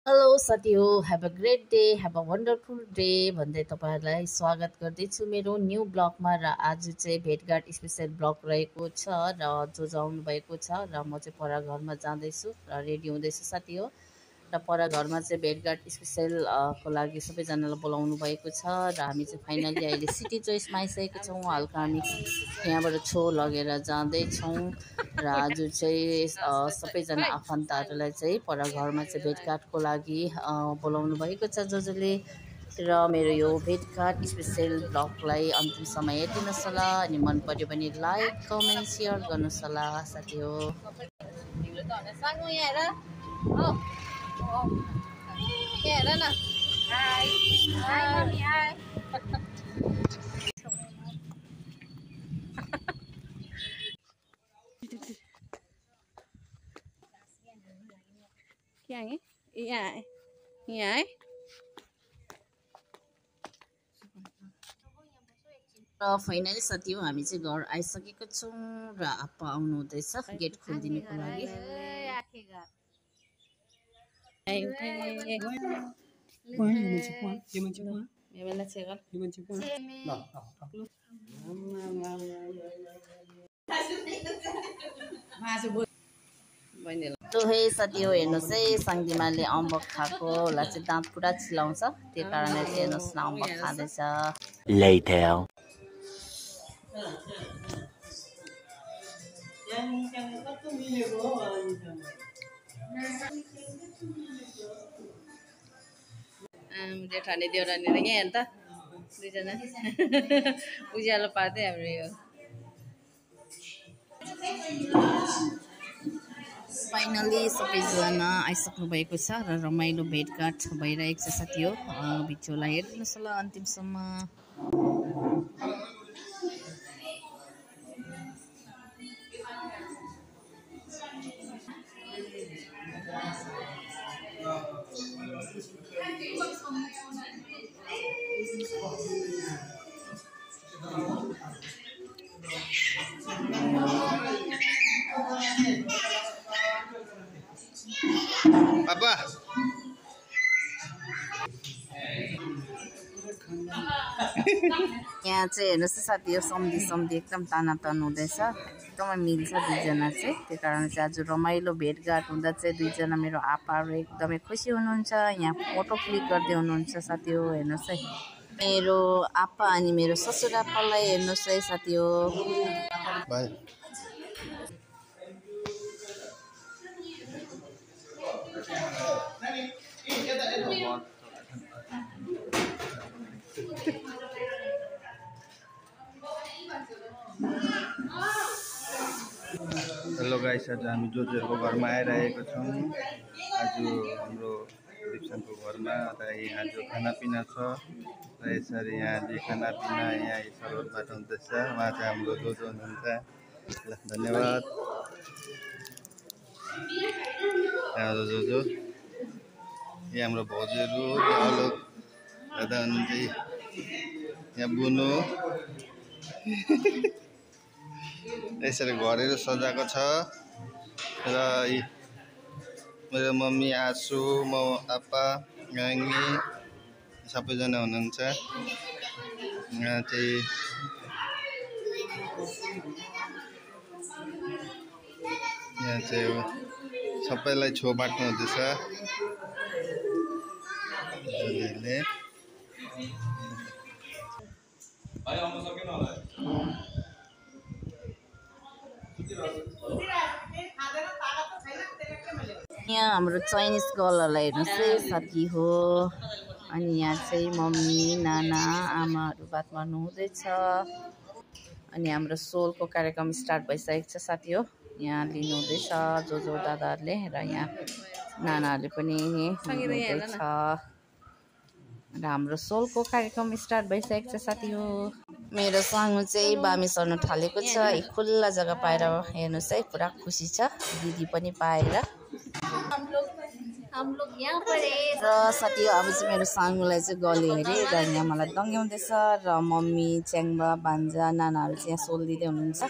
Hello साथी हो, have a great day, have a wonderful day भन्दै तपाईँहरूलाई स्वागत गर्दैछु मेरो न्यू ब्लगमा। र आज चाहिँ भेटघाट स्पेसल ब्लग रहेको छ र जो आउनु भएको छ र म चाहिँ पर घरमा जाँदैछु र रेडी हुँदैछु साथी हो। र पर घरमा चाहिँ भेटघाट स्पेसल को लागि सबैजनालाई बोलाउनु भएको छ र हामी चाहिँ फाइनली अहिले सिटी चोइसमा आइसकेको छौँ। हल्का हामी यहाँबाट छो लगेर जाँदैछौँ र आज चाहिँ सबैजना आफन्तहरूलाई चाहिँ पर घरमा चाहिँ भेटघाटको लागि बोलाउनु भएको छ जसले। र मेरो यो भेटघाट स्पेसल ब्लगलाई अन्तिमसम्म हेरिदिनुहोस् होला, अनि मन पर्यो भने लाइक कमेन्ट सेयर गर्नुहोस् होला साथी हो। हेर न, हाय हाय मम्मी, हाय। क्या है यहाँ यहाँ है र फाइनली साथी हो हामी चाहिँ घर आइसकेको छौँ र आप्पा आउनु हुँदैछ गेट खोलिदिनुको लागि। हे साथी हो, हेर्नुहोस् है, साङ्दिमाले अम्बक खाएको होला चाहिँ दाँत पुरा चिलाउँछ, त्यो कारणले चाहिँ हेर्नुहोस् न अम्बक खाँदैछ। जेठानी देउरानी र यहाँ हेर्नु त दुईजना उज्यालो पार्दै हाम्रो यो। फाइनली सबैजना आइसक्नु भएको छ र रमाइलो भेटघाट भइरहेको छ साथी हो। भिडियोलाई हेरिदिनुहोस् होला अन्तिमसम्म। पापा यहाँ चाहिँ हेर्नुहोस् साथी हो, सम्धी एकदम तानातन हुँदैछ, एकदमै मिल्छ दुईजना चाहिँ। त्यो कारण चाहिँ आज रमाइलो भेटघाट हुँदा चाहिँ दुईजना मेरो आप्पाहरू एकदमै खुसी हुनुहुन्छ। यहाँ फोटो क्लिक गर्दै हुनुहुन्छ साथी हो, हेर्नुहोस् है। मेरो आप्पा अनि मेरो ससुराप्पालाई हेर्नुहोस् है साथी हो। हेलो गाइस, आज हामी जोजोहरूको घरमा आइरहेको छौँ। आज हाम्रो दिप्सनको घरमा र यहाँ जो खानापिना छ र यसरी यहाँले खानापिना यहाँ सरबाट हुँदैछ। उहाँ चाहिँ हाम्रो जोजो हुनुहुन्छ। ल धन्यवाद हाम्रो जोजो। यहाँ हाम्रो भाउजूहरू अलग दादा हुनुहुन्छ, यहाँ बुनु यसरी घरहरू सजाएको छ। र मेरो मम्मी आसु, म आप्पा, गाङ्गी सबैजना हुनुहुन्छ। यहाँ चाहिँ सबैलाई छो बाट्नु हुँदैछ। यहाँ हाम्रो चाइनिज गर्लहरूलाई हेर्नुहोस् है साथी हो। अनि यहाँ चाहिँ मम्मी, नाना, आमाहरू बात मार्नु हुँदैछ। अनि हाम्रो सोलको कार्यक्रम स्टार्ट भइसकेको छ साथी हो। यहाँ लिनु हुँदैछ जो दादाहरूले र यहाँ नानाहरूले पनि हुँदैछ। र हाम्रो सोलको कार्यक्रम स्टार्ट भइसकेको छ साथी हो। मेरो साङ्गु चाहिँ बामी सर्नु थालेको छ। खुल्ला जग्गा पाएर हेर्नुहोस् है, पुरा खुसी छ दिदी पनि पाएर। र साथी हो, अब चाहिँ मेरो साङ्गुलाई चाहिँ गल्यो अरे र यहाँ मलाई दङ्ग्याउँदैछ। र मम्मी, च्याङ्बा, बान्जा, नानाहरू चाहिँ यहाँ सोल दिँदै हुनुहुन्छ।